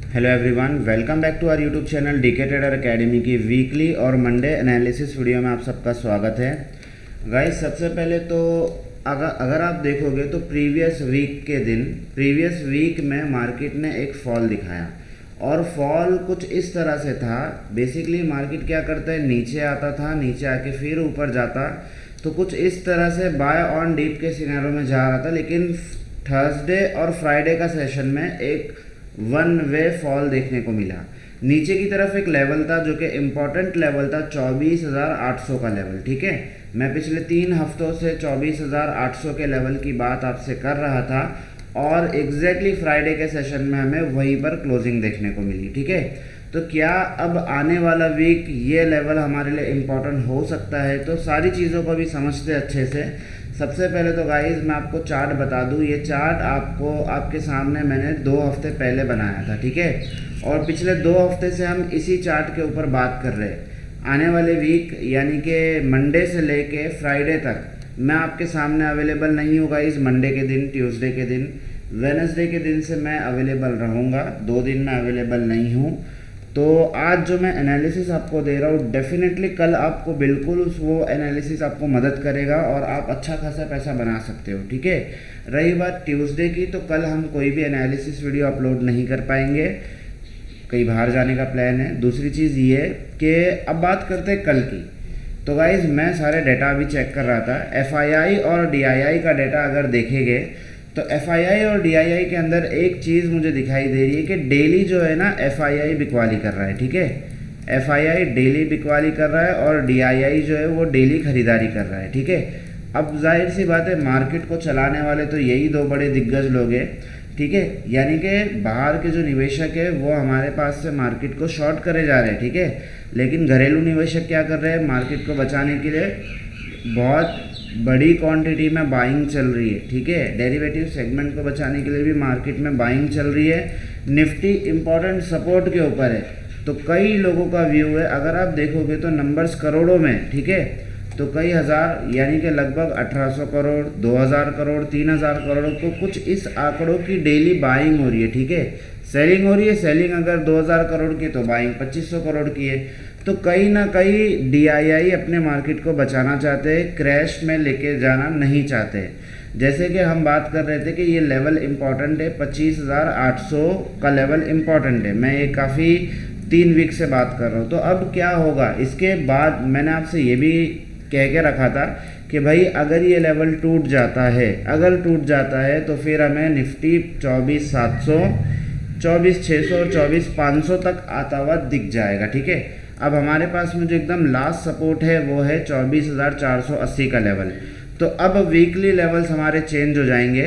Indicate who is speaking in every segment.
Speaker 1: Hello everyone, welcome back to our YouTube channel DK trader academy की weekly और Monday analysis video में आप सबका स्वागत है। गाइस, सबसे पहले तो अगर आप देखोगे तो प्रीवियस वीक में मार्केट ने एक फॉल दिखाया और फॉल कुछ इस तरह से था। बेसिकली मार्केट क्या करता है, नीचे आता था, नीचे आके फिर ऊपर जाता, तो कुछ इस तरह से बाय ऑन डीप के सिनेरियो में जा रहा था। लेकिन थर्सडे और फ्राइडे का सेशन में एक वन वे फॉल देखने को मिला। नीचे की तरफ एक लेवल था जो कि इम्पॉर्टेंट लेवल था, 24,800 का लेवल। ठीक है, मैं पिछले 3 हफ्तों से 24,800 के लेवल की बात आपसे कर रहा था और एग्जैक्टली फ्राइडे के सेशन में हमें वहीं पर क्लोजिंग देखने को मिली। ठीक है, तो क्या अब आने वाला वीक ये लेवल हमारे लिए इम्पोर्टेंट हो सकता है? तो सारी चीज़ों को भी समझते अच्छे से। सबसे पहले तो गाइस मैं आपको चार्ट बता दूं। ये चार्ट आपके सामने मैंने 2 हफ्ते पहले बनाया था। ठीक है, और पिछले 2 हफ्ते से हम इसी चार्ट के ऊपर बात कर रहे हैं। आने वाले वीक यानी कि मंडे से लेके फ्राइडे तक मैं आपके सामने अवेलेबल नहीं हूँ गाइस। मंडे के दिन, ट्यूसडे के दिन, वेडनेसडे के दिन से मैं अवेलेबल रहूँगा। 2 दिन मैं अवेलेबल नहीं हूँ। तो आज जो मैं एनालिसिस आपको दे रहा हूँ, डेफिनेटली कल आपको बिल्कुल वो एनालिसिस आपको मदद करेगा और आप अच्छा खासा पैसा बना सकते हो। ठीक है, रही बात ट्यूसडे की, तो कल हम कोई भी एनालिसिस वीडियो अपलोड नहीं कर पाएंगे, कहीं बाहर जाने का प्लान है। दूसरी चीज़ ये कि अब बात करते हैं कल की। तो गाइज़ मैं सारे डेटा अभी चेक कर रहा था। FII और DII का डेटा अगर देखेंगे तो FII और DII के अंदर एक चीज़ मुझे दिखाई दे रही है कि डेली जो है ना FII बिकवाली कर रहा है। ठीक है, FII डेली बिकवाली कर रहा है और DII जो है वो डेली खरीदारी कर रहा है। ठीक है, अब जाहिर सी बात है, मार्केट को चलाने वाले तो यही 2 बड़े दिग्गज लोग हैं। ठीक है, यानी कि बाहर के जो निवेशक है वो हमारे पास से मार्केट को शॉर्ट करे जा रहे हैं। ठीक है, लेकिन घरेलू निवेशक क्या कर रहे हैं, मार्केट को बचाने के लिए बहुत बड़ी क्वांटिटी में बाइंग चल रही है। ठीक है, डेरिवेटिव सेगमेंट को बचाने के लिए भी मार्केट में बाइंग चल रही है। निफ्टी इंपॉर्टेंट सपोर्ट के ऊपर है। तो कई लोगों का व्यू है, अगर आप देखोगे तो नंबर्स करोड़ों में। ठीक है, तो कई हज़ार यानी कि लगभग 1800 करोड़, 2000 करोड़, 3000 करोड़, तो कुछ इस आंकड़ों की डेली बाइंग हो रही है। ठीक है, सेलिंग हो रही है। सेलिंग अगर 2000 करोड़ की तो बाइंग 2500 करोड़ की है। तो कहीं ना कहीं DII अपने मार्केट को बचाना चाहते हैं, क्रैश में लेके जाना नहीं चाहते। जैसे कि हम बात कर रहे थे कि ये लेवल इम्पॉर्टेंट है, 25,800 का लेवल इम्पॉर्टेंट है। मैं ये काफ़ी 3 वीक से बात कर रहा हूँ। तो अब क्या होगा इसके बाद, मैंने आपसे ये भी कह के रखा था कि भाई अगर ये लेवल टूट जाता है, तो फिर हमें निफ्टी 24,700, 24,600 और 24,500 तक आता हुआ दिख जाएगा। ठीक है, अब हमारे पास में जो एकदम लास्ट सपोर्ट है वो है 24,480 का लेवल। तो अब वीकली लेवल्स हमारे चेंज हो जाएंगे।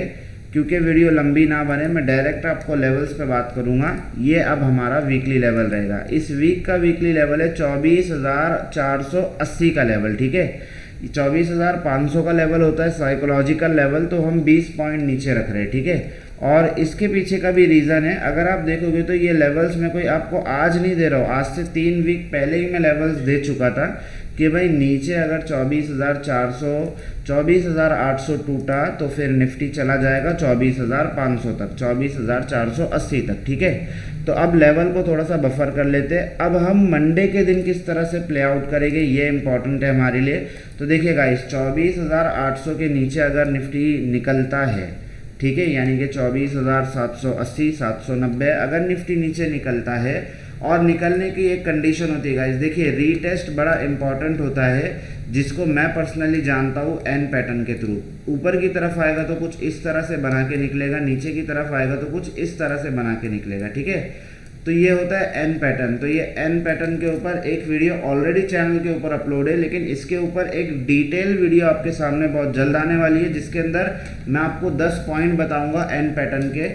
Speaker 1: क्योंकि वीडियो लंबी ना बने, मैं डायरेक्ट आपको लेवल्स पे बात करूँगा। ये अब हमारा वीकली लेवल रहेगा। इस वीक का वीकली लेवल है 24,480 का लेवल। ठीक है, 24,500 का लेवल होता है साइकोलॉजिकल लेवल, तो हम 20 पॉइंट नीचे रख रहे हैं। ठीक है, और इसके पीछे का भी रीज़न है। अगर आप देखोगे तो ये लेवल्स मैं कोई आपको आज नहीं दे रहा हूँ, आज से 3 वीक पहले ही मैं लेवल्स दे चुका था कि भाई नीचे अगर 24,400, 24,800 टूटा तो फिर निफ्टी चला जाएगा 24,500 तक, 24,480 तक। ठीक है, तो अब लेवल को थोड़ा सा बफर कर लेते हैं। अब हम मंडे के दिन किस तरह से प्ले आउट करेंगे ये इंपॉर्टेंट है हमारे लिए। तो देखिएगा, इस 24,800 के नीचे अगर निफ्टी निकलता है, ठीक है, यानी कि 24,780, 790 अगर निफ्टी नीचे निकलता है, और निकलने की एक कंडीशन होती है गाइस, देखिए रीटेस्ट बड़ा इंपॉर्टेंट होता है, जिसको मैं पर्सनली जानता हूँ एन पैटर्न के थ्रू। ऊपर की तरफ आएगा तो कुछ इस तरह से बना के निकलेगा, नीचे की तरफ आएगा तो कुछ इस तरह से बना के निकलेगा। ठीक है, तो ये होता है एन पैटर्न। तो ये एन पैटर्न के ऊपर एक वीडियो ऑलरेडी चैनल के ऊपर अपलोड है, लेकिन इसके ऊपर एक डिटेल वीडियो आपके सामने बहुत जल्द आने वाली है, जिसके अंदर मैं आपको 10 पॉइंट बताऊंगा एन पैटर्न के।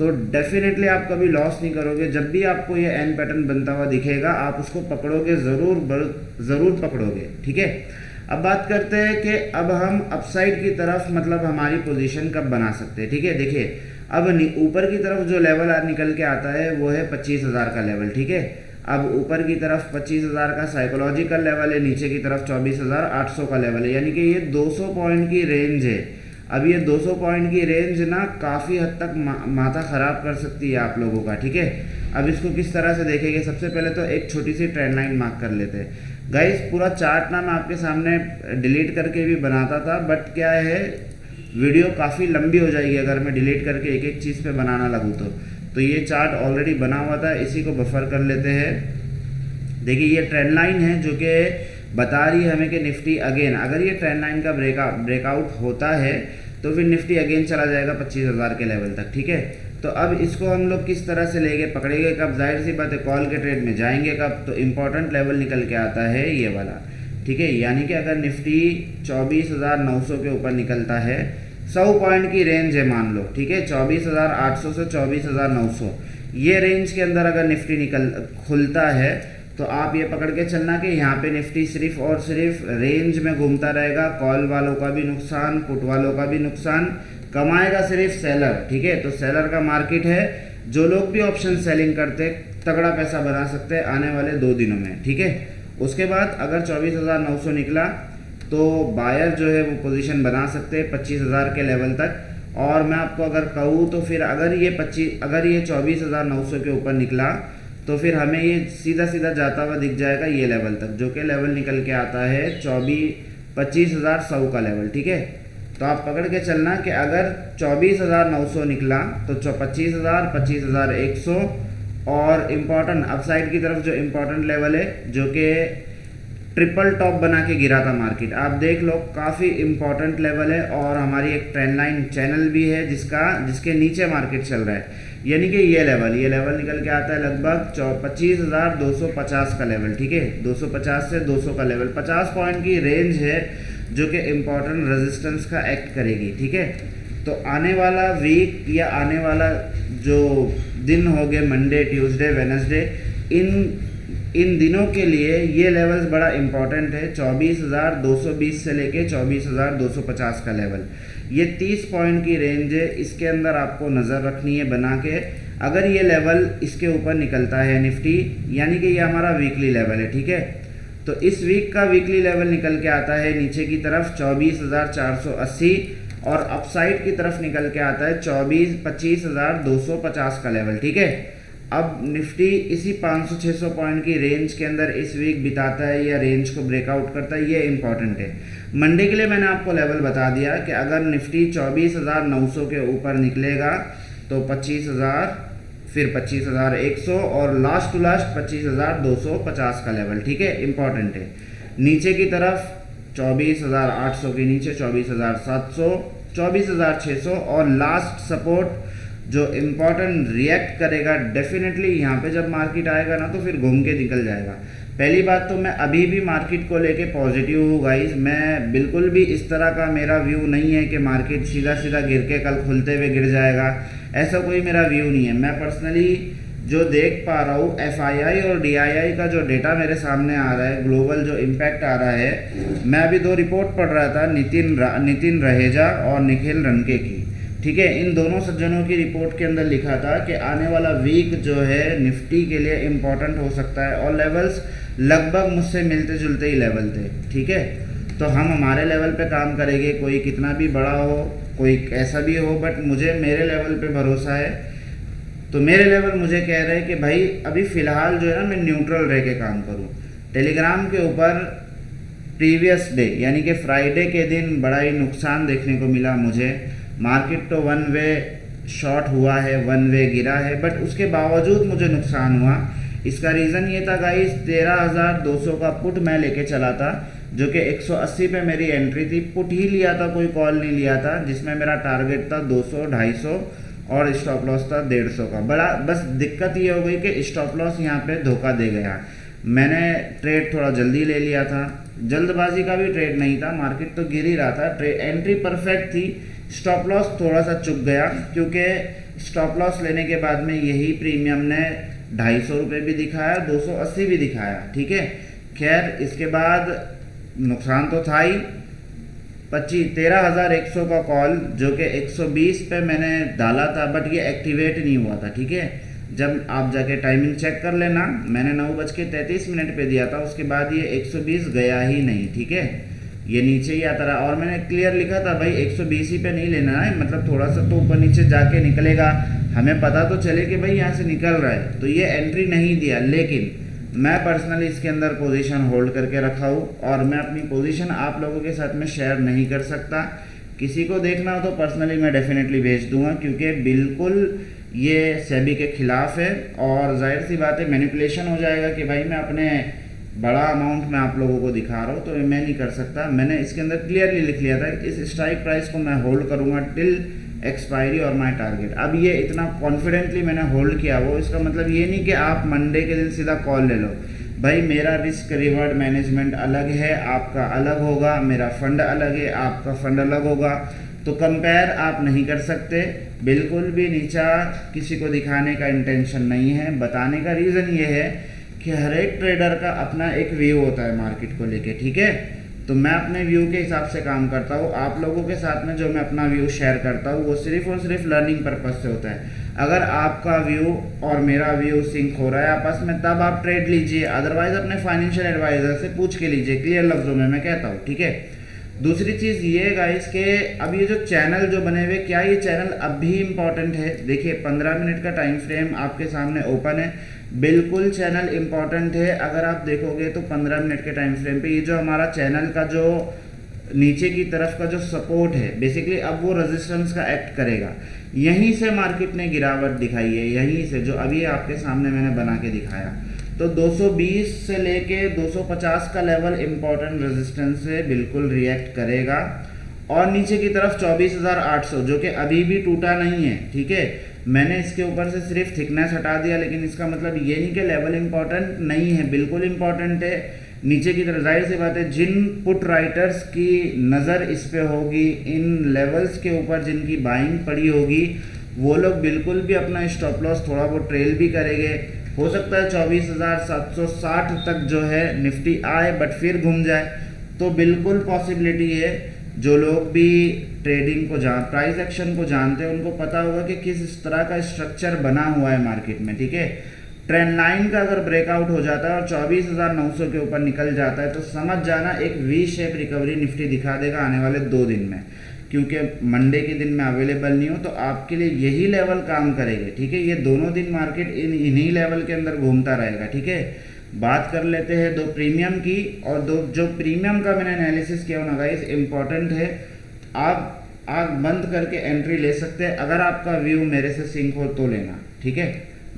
Speaker 1: तो डेफिनेटली आप कभी लॉस नहीं करोगे। जब भी आपको ये एन पैटर्न बनता हुआ दिखेगा, आप उसको पकड़ोगे, ज़रूर पकड़ोगे। ठीक है, अब बात करते हैं कि अब हम अपसाइड की तरफ मतलब हमारी पोजीशन कब बना सकते हैं। ठीक है, देखिए अब ऊपर की तरफ जो लेवल निकल के आता है वो है 25,000 का लेवल। ठीक है, अब ऊपर की तरफ 25,000 का साइकोलॉजिकल लेवल है, नीचे की तरफ 24,800 का लेवल है, यानी कि ये 200 पॉइंट की रेंज है। अब ये 200 पॉइंट की रेंज ना काफ़ी हद तक माथा ख़राब कर सकती है आप लोगों का। ठीक है, अब इसको किस तरह से देखेंगे, सबसे पहले तो एक छोटी सी ट्रेंड लाइन मार्क कर लेते हैं गाइस। पूरा चार्ट ना मैं आपके सामने डिलीट करके भी बनाता था, बट क्या है वीडियो काफ़ी लंबी हो जाएगी अगर मैं डिलीट करके एक एक चीज़ पे बनाना लगूँ तो ये चार्ट ऑलरेडी बना हुआ था, इसी को बफर कर लेते हैं। देखिए ये ट्रेंड लाइन है जो कि बता रही है हमें कि निफ्टी अगेन, अगर ये ट्रेंड लाइन का ब्रेकआउट होता है तो फिर निफ्टी अगेन चला जाएगा 25,000 के लेवल तक, ठीक है। तो अब इसको हम लोग किस तरह से लेंगे, पकड़ेंगे कब, जाहिर सी बात है कॉल के ट्रेड में जाएंगे कब, तो इम्पॉर्टेंट लेवल निकल के आता है ये वाला, ठीक है। यानी कि अगर निफ्टी 24,900 के ऊपर निकलता है, 100 पॉइंट की रेंज है मान लो, ठीक है, 24,800 से 24,900, ये रेंज के अंदर अगर निफ्टी खुलता है तो आप ये पकड़ के चलना कि यहाँ पे निफ्टी सिर्फ और सिर्फ रेंज में घूमता रहेगा, कॉल वालों का भी नुकसान, पुट वालों का भी नुकसान, कमाएगा सिर्फ सेलर, ठीक है। तो सेलर का मार्केट है, जो लोग भी ऑप्शन सेलिंग करते तगड़ा पैसा बना सकते हैं आने वाले 2 दिनों में, ठीक है। उसके बाद अगर 24,900 निकला तो बायर जो है वो पोजीशन बना सकते हैं 25,000 के लेवल तक। और मैं आपको अगर कहूँ तो फिर अगर ये 24,900 के ऊपर निकला तो फिर हमें ये सीधा सीधा जाता हुआ दिख जाएगा ये लेवल तक, जो कि लेवल निकल के आता है 25,100 का लेवल, ठीक है। तो आप पकड़ के चलना कि अगर 24,900 निकला तो 25,000, 25,100 और इम्पॉर्टेंट अपसाइड की तरफ जो इम्पॉर्टेंट लेवल है जो कि ट्रिपल टॉप बना के गिरा था मार्केट, आप देख लो काफ़ी इम्पॉर्टेंट लेवल है। और हमारी एक ट्रेंड लाइन चैनल भी है जिसके नीचे मार्केट चल रहा है, यानी कि ये लेवल निकल के आता है लगभग 25,250 का लेवल, ठीक है, 250 से 200 का लेवल, 50 पॉइंट की रेंज है जो कि इम्पॉर्टेंट रेजिस्टेंस का एक्ट करेगी, ठीक है। तो आने वाला वीक या आने वाला जो दिन हो गए मंडे, ट्यूसडे, वेडनेसडे, इन दिनों के लिए ये लेवल्स बड़ा इंपॉर्टेंट है। 24,220 से लेके 24,250 का लेवल, ये 30 पॉइंट की रेंज है, इसके अंदर आपको नज़र रखनी है बना के। अगर ये लेवल इसके ऊपर निकलता है निफ्टी, यानी कि ये हमारा वीकली लेवल है, ठीक है। तो इस वीक का वीकली लेवल निकल के आता है नीचे की तरफ 24,480 और अपसाइड की तरफ निकल के आता है 25,250 का लेवल, ठीक है। अब निफ्टी इसी 500-600 पॉइंट की रेंज के अंदर इस वीक बिताता है या रेंज को ब्रेकआउट करता है, ये इंपॉर्टेंट है। मंडे के लिए मैंने आपको लेवल बता दिया कि अगर निफ्टी 24,900 के ऊपर निकलेगा तो 25,000, फिर 25,100 और लास्ट टू लास्ट 25,250 का लेवल, ठीक है, इंपॉर्टेंट है। नीचे की तरफ 24,800 के नीचे 24,700, 24,600 और लास्ट सपोर्ट जो इम्पॉर्टेंट रिएक्ट करेगा डेफिनेटली यहाँ पे जब मार्केट आएगा ना तो फिर घूम के निकल जाएगा। पहली बात तो मैं अभी भी मार्केट को लेके पॉजिटिव हूँ गाइस, मैं बिल्कुल भी इस तरह का मेरा व्यू नहीं है कि मार्केट सीधा सीधा गिर के कल खुलते हुए गिर जाएगा, ऐसा कोई मेरा व्यू नहीं है। मैं पर्सनली जो देख पा रहा हूँ FII और DII का जो डेटा मेरे सामने आ रहा है, ग्लोबल जो इम्पैक्ट आ रहा है, मैं अभी 2 रिपोर्ट पढ़ रहा था नितिन रहेजा और निखिल रनके की, ठीक है। इन दोनों सज्जनों की रिपोर्ट के अंदर लिखा था कि आने वाला वीक जो है निफ्टी के लिए इम्पॉर्टेंट हो सकता है और लेवल्स लगभग मुझसे मिलते जुलते ही लेवल थे, ठीक है। तो हम हमारे लेवल पे काम करेंगे, कोई कितना भी बड़ा हो, कोई कैसा भी हो, बट मुझे मेरे लेवल पे भरोसा है। तो मेरे लेवल मुझे कह रहे हैं कि भाई अभी फ़िलहाल जो है ना मैं न्यूट्रल रह के काम करूँ। टेलीग्राम के ऊपर प्रीवियस डे यानी कि फ्राइडे के दिन बड़ा ही नुकसान देखने को मिला मुझे। मार्केट तो 1 वे शॉर्ट हुआ है, 1 वे गिरा है, बट उसके बावजूद मुझे नुकसान हुआ। इसका रीज़न ये था गाइस, 13,200 का पुट मैं लेके चला था जो कि 180 पे मेरी एंट्री थी, पुट ही लिया था, कोई कॉल नहीं लिया था, जिसमें मेरा टारगेट था 200, 250 और स्टॉप लॉस था 150 का। बड़ा बस दिक्कत ये हो गई कि स्टॉप लॉस यहाँ पे धोखा दे गया। मैंने ट्रेड थोड़ा जल्दी ले लिया था, जल्दबाजी का भी ट्रेड नहीं था, मार्केट तो गिर ही रहा था, एंट्री परफेक्ट थी, स्टॉप लॉस थोड़ा सा चुक गया क्योंकि स्टॉप लॉस लेने के बाद में यही प्रीमियम ने 250 रुपये भी दिखाया, 280 भी दिखाया, ठीक है। खैर इसके बाद नुकसान तो था ही। 13,100 का कॉल जो कि 120 पे मैंने डाला था, बट ये एक्टिवेट नहीं हुआ था, ठीक है। जब आप जाके टाइमिंग चेक कर लेना, मैंने 9:33 पे दिया था, उसके बाद ये 120 गया ही नहीं, ठीक है। ये नीचे ही आता रहा और मैंने क्लियर लिखा था भाई 120 ही पे नहीं लेना है, मतलब थोड़ा सा तो ऊपर नीचे जाके निकलेगा, हमें पता तो चले कि भाई यहाँ से निकल रहा है, तो ये एंट्री नहीं दिया। लेकिन मैं पर्सनली इसके अंदर पोजीशन होल्ड करके रखा हूँ और मैं अपनी पोजीशन आप लोगों के साथ में शेयर नहीं कर सकता। किसी को देखना हो तो पर्सनली मैं डेफिनेटली भेज दूंगा, क्योंकि बिल्कुल ये सेबी के खिलाफ है और जाहिर सी बात है मैनिपुलेशन हो जाएगा कि भाई मैं अपने बड़ा अमाउंट में आप लोगों को दिखा रहा हूँ, तो मैं नहीं कर सकता। मैंने इसके अंदर क्लियरली लिख लिया था इस स्ट्राइक प्राइस को मैं होल्ड करूँगा टिल एक्सपायरी और माय टारगेट। अब ये इतना कॉन्फिडेंटली मैंने होल्ड किया, वो इसका मतलब ये नहीं कि आप मंडे के दिन सीधा कॉल ले लो। भाई मेरा रिस्क रिवॉर्ड मैनेजमेंट अलग है, आपका अलग होगा, मेरा फंड अलग है, आपका फंड अलग होगा, तो कंपेयर आप नहीं कर सकते। बिल्कुल भी नीचा किसी को दिखाने का इंटेंशन नहीं है। बताने का रीज़न ये है कि हर एक ट्रेडर का अपना एक व्यू होता है मार्केट को लेके, ठीक है। तो मैं अपने व्यू के हिसाब से काम करता हूँ। आप लोगों के साथ में जो मैं अपना व्यू शेयर करता हूँ वो सिर्फ और सिर्फ लर्निंग पर्पज से होता है। अगर आपका व्यू और मेरा व्यू सिंक हो रहा है आपस में, तब आप ट्रेड लीजिए, अदरवाइज अपने फाइनेंशियल एडवाइजर से पूछ के लीजिए, क्लियर लफ्ज़ों में मैं कहता हूँ, ठीक है। दूसरी चीज़ ये गाइस के अब ये जो चैनल जो बने हुए, क्या ये चैनल अब भी इम्पॉर्टेंट है? देखिए 15 मिनट का टाइम फ्रेम आपके सामने ओपन है, बिल्कुल चैनल इम्पॉर्टेंट है। अगर आप देखोगे तो 15 मिनट के टाइम फ्रेम पे ये जो हमारा चैनल का जो नीचे की तरफ का जो सपोर्ट है, बेसिकली अब वो रेजिस्टेंस का एक्ट करेगा। यहीं से मार्केट ने गिरावट दिखाई है, यहीं से जो अभी आपके सामने मैंने बना के दिखाया। तो 220 से लेके 250 का लेवल इम्पॉर्टेंट रेजिस्टेंस से बिल्कुल रिएक्ट करेगा और नीचे की तरफ 24,800 जो कि अभी भी टूटा नहीं है, ठीक है। मैंने इसके ऊपर से सिर्फ थिकनेस हटा दिया, लेकिन इसका मतलब ये नहीं कि लेवल इम्पॉर्टेंट नहीं है, बिल्कुल इम्पॉर्टेंट है। नीचे की तरफ जाहिर सी बात है जिन पुट राइटर्स की नज़र इस पे होगी, इन लेवल्स के ऊपर जिनकी बाइंग पड़ी होगी, वो लोग बिल्कुल भी अपना स्टॉप लॉस थोड़ा बहुत ट्रेल भी करेंगे। हो सकता है 24,760 तक जो है निफ्टी आए बट फिर घूम जाए, तो बिल्कुल पॉसिबिलिटी है। जो लोग भी ट्रेडिंग को प्राइस एक्शन को जानते हैं उनको पता होगा कि किस तरह का स्ट्रक्चर बना हुआ है मार्केट में, ठीक है। ट्रेंड लाइन का अगर ब्रेकआउट हो जाता है और 24,900 के ऊपर निकल जाता है तो समझ जाना एक वी शेप रिकवरी निफ्टी दिखा देगा आने वाले 2 दिन में, क्योंकि मंडे के दिन में अवेलेबल नहीं हो तो आपके लिए यही लेवल काम करेंगे, ठीक है। ये दोनों दिन मार्केट इन्हीं लेवल के अंदर घूमता रहेगा, ठीक है। बात कर लेते हैं 2 प्रीमियम की, और 2 जो प्रीमियम का मैंने एनालिसिस किया ना गाइस, इम्पॉर्टेंट है। आप आग बंद करके एंट्री ले सकते हैं, अगर आपका व्यू मेरे से सिंक हो तो लेना, ठीक है।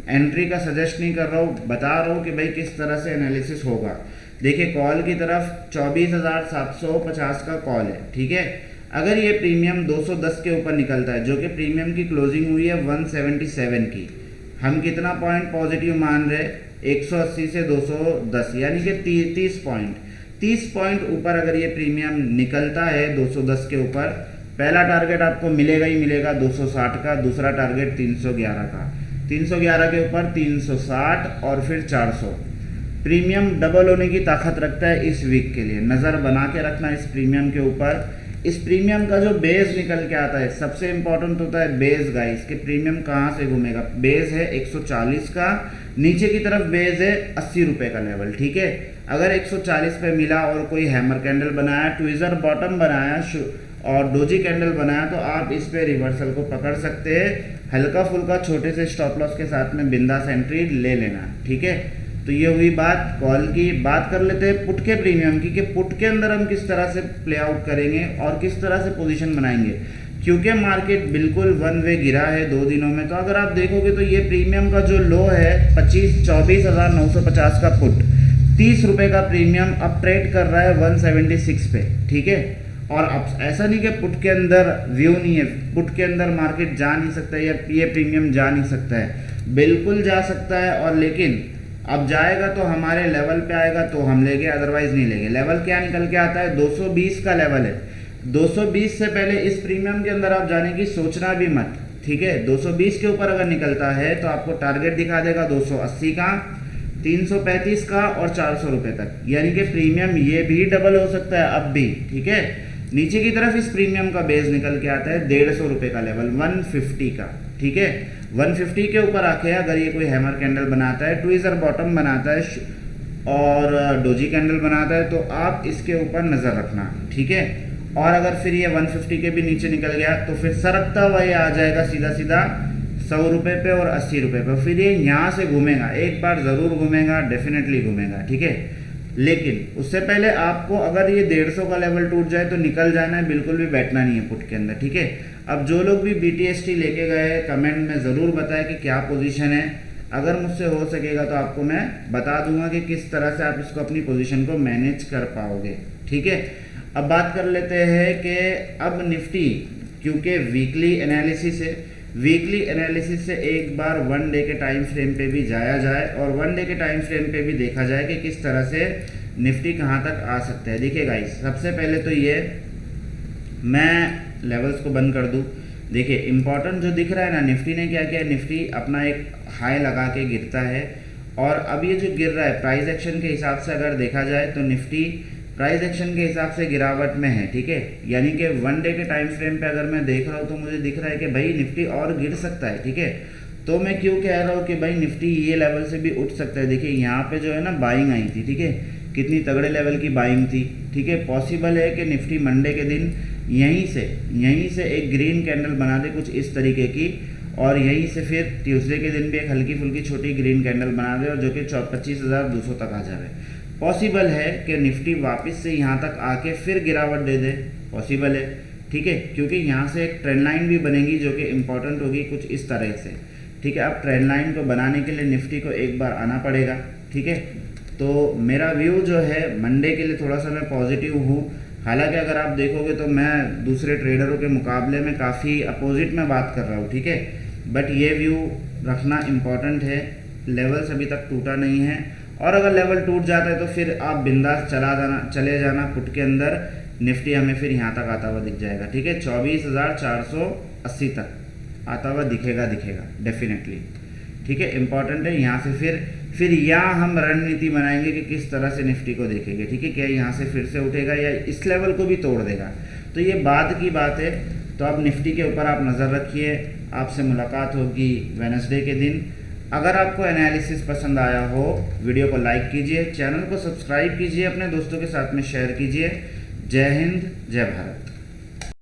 Speaker 1: एंट्री का सजेस्ट नहीं कर रहा हूँ, बता रहा हूँ कि भाई किस तरह से एनालिसिस होगा। देखिए कॉल की तरफ 24,750 का कॉल है, ठीक है। अगर ये प्रीमियम 210 के ऊपर निकलता है, जो कि प्रीमियम की क्लोजिंग हुई है 177 की, हम कितना पॉइंट पॉजिटिव मान रहे, 180 से 210 यानी कि 30 पॉइंट ऊपर अगर ये प्रीमियम निकलता है 210 के ऊपर, पहला टारगेट आपको मिलेगा ही मिलेगा 260 का, दूसरा टारगेट 311 का, 311 के ऊपर 360 और फिर 400। प्रीमियम डबल होने की ताकत रखता है इस वीक के लिए, नज़र बना के रखना इस प्रीमियम के ऊपर। इस प्रीमियम का जो बेस निकल के आता है, सबसे इंपॉर्टेंट होता है बेस गाइस, कि प्रीमियम कहाँ से घूमेगा। बेस है 140 का, नीचे की तरफ बेस है 80 रुपये का लेवल, ठीक है। अगर 140 पे मिला और कोई हैमर कैंडल बनाया, ट्विज़र बॉटम बनाया और डोजी कैंडल बनाया, तो आप इस पे रिवर्सल को पकड़ सकते हैं। हल्का फुल्का छोटे से स्टॉप लॉस के साथ में बिंदास एंट्री ले लेना, ठीक है। तो ये हुई बात कॉल की। बात कर लेते हैं पुट के प्रीमियम की, कि पुट के अंदर हम किस तरह से प्ले आउट करेंगे और किस तरह से पोजीशन बनाएंगे, क्योंकि मार्केट बिल्कुल वन वे गिरा है 2 दिनों में। तो अगर आप देखोगे तो ये प्रीमियम का जो लो है 24,950 का पुट, 30 रुपये का प्रीमियम अब ट्रेड कर रहा है 176 पे, ठीक है। और अब ऐसा नहीं कि पुट के अंदर व्यू नहीं है, पुट के अंदर मार्केट जा नहीं सकता है या ये प्रीमियम जा नहीं सकता है, बिल्कुल जा सकता है। और लेकिन अब जाएगा तो हमारे लेवल पे आएगा तो हम लेंगे, अदरवाइज नहीं लेंगे। लेवल क्या निकल के आता है, 220 का लेवल है। 220 से पहले इस प्रीमियम के अंदर आप जाने की सोचना भी मत, ठीक है। 220 के ऊपर अगर निकलता है तो आपको टारगेट दिखा देगा 280 का, 335 का और 400 रुपये तक, यानी कि प्रीमियम ये भी डबल हो सकता है अब भी, ठीक है। नीचे की तरफ इस प्रीमियम का बेस निकल के आता है 150 रुपये का लेवल, 150 का, ठीक है। 150 के ऊपर आके अगर ये कोई हैमर कैंडल बनाता है, ट्विज़र बॉटम बनाता है और डोजी कैंडल बनाता है, तो आप इसके ऊपर नज़र रखना, ठीक है। और अगर फिर ये 150 के भी नीचे निकल गया तो फिर सरकता हुआ ये आ जाएगा सीधा सीधा 100 रुपये पे और 80 रुपये पे। फिर ये यहाँ से घूमेगा, एक बार ज़रूर घूमेगा, डेफिनेटली घूमेगा, ठीक है। लेकिन उससे पहले आपको अगर ये 150 का लेवल टूट जाए तो निकल जाना है, बिल्कुल भी बैठना नहीं है पुट के अंदर, ठीक है। अब जो लोग भी BTST लेके गए कमेंट में ज़रूर बताएं कि क्या पोजीशन है। अगर मुझसे हो सकेगा तो आपको मैं बता दूंगा कि किस तरह से आप इसको अपनी पोजीशन को मैनेज कर पाओगे, ठीक है। अब बात कर लेते हैं कि अब निफ्टी, क्योंकि वीकली एनालिसिस है, वीकली एनालिसिस से एक बार 1 डे के टाइम फ्रेम पे भी जाया जाए और 1 डे के टाइम फ्रेम पे भी देखा जाए कि किस तरह से निफ्टी कहाँ तक आ सकता है। देखिए गाइस, सबसे पहले तो ये मैं लेवल्स को बंद कर दूँ। देखिए इंपॉर्टेंट जो दिख रहा है ना, निफ्टी ने क्या किया, निफ्टी अपना एक हाई लगा के गिरता है और अब ये जो गिर रहा है प्राइस एक्शन के हिसाब से अगर देखा जाए तो निफ्टी प्राइस एक्शन के हिसाब से गिरावट में है, ठीक है। यानी कि 1 डे के टाइम फ्रेम पे अगर मैं देख रहा हूँ तो मुझे दिख रहा है कि भाई निफ्टी और गिर सकता है, ठीक है। तो मैं क्यों कह रहा हूँ कि भाई निफ्टी ये लेवल से भी उठ सकता है। देखिए यहाँ पे जो है ना बाइंग आई थी, ठीक है, कितनी तगड़े लेवल की बाइंग थी, ठीक है। पॉसिबल है कि निफ्टी मंडे के दिन यहीं से एक ग्रीन कैंडल बना दे कुछ इस तरीके की, और यहीं से फिर ट्यूसडे के दिन भी एक हल्की फुल्की छोटी ग्रीन कैंडल बना दे और जो कि 25,200 तक आ जाए। पॉसिबल है कि निफ्टी वापस से यहाँ तक आके फिर गिरावट दे दे, पॉसिबल है, ठीक है, क्योंकि यहाँ से एक ट्रेंड लाइन भी बनेगी जो कि इम्पॉर्टेंट होगी कुछ इस तरह से, ठीक है। अब ट्रेंड लाइन को बनाने के लिए निफ्टी को एक बार आना पड़ेगा, ठीक है। तो मेरा व्यू जो है मंडे के लिए थोड़ा सा मैं पॉजिटिव हूँ। हालांकि अगर आप देखोगे तो मैं दूसरे ट्रेडरों के मुकाबले में काफ़ी अपोजिट में बात कर रहा हूँ, ठीक है। बट ये व्यू रखना इम्पॉर्टेंट है, लेवल्स अभी तक टूटा नहीं है और अगर लेवल टूट जाता है तो फिर आप बिंदास चले जाना पुट के अंदर। निफ्टी हमें फिर यहाँ तक आता हुआ दिख जाएगा, ठीक है, 24,480 तक आता हुआ दिखेगा डेफिनेटली, ठीक है। इंपॉर्टेंट है यहाँ से फिर यहाँ हम रणनीति बनाएंगे कि किस तरह से निफ्टी को देखेंगे, ठीक है। क्या यहाँ से फिर से उठेगा या इस लेवल को भी तोड़ देगा, तो ये बाद की बात है। तो अब निफ्टी के ऊपर आप नज़र रखिए, आपसे मुलाकात होगी वेडनेसडे के दिन। अगर आपको एनालिसिस पसंद आया हो वीडियो को लाइक कीजिए, चैनल को सब्सक्राइब कीजिए, अपने दोस्तों के साथ में शेयर कीजिए। जय हिंद, जय भारत।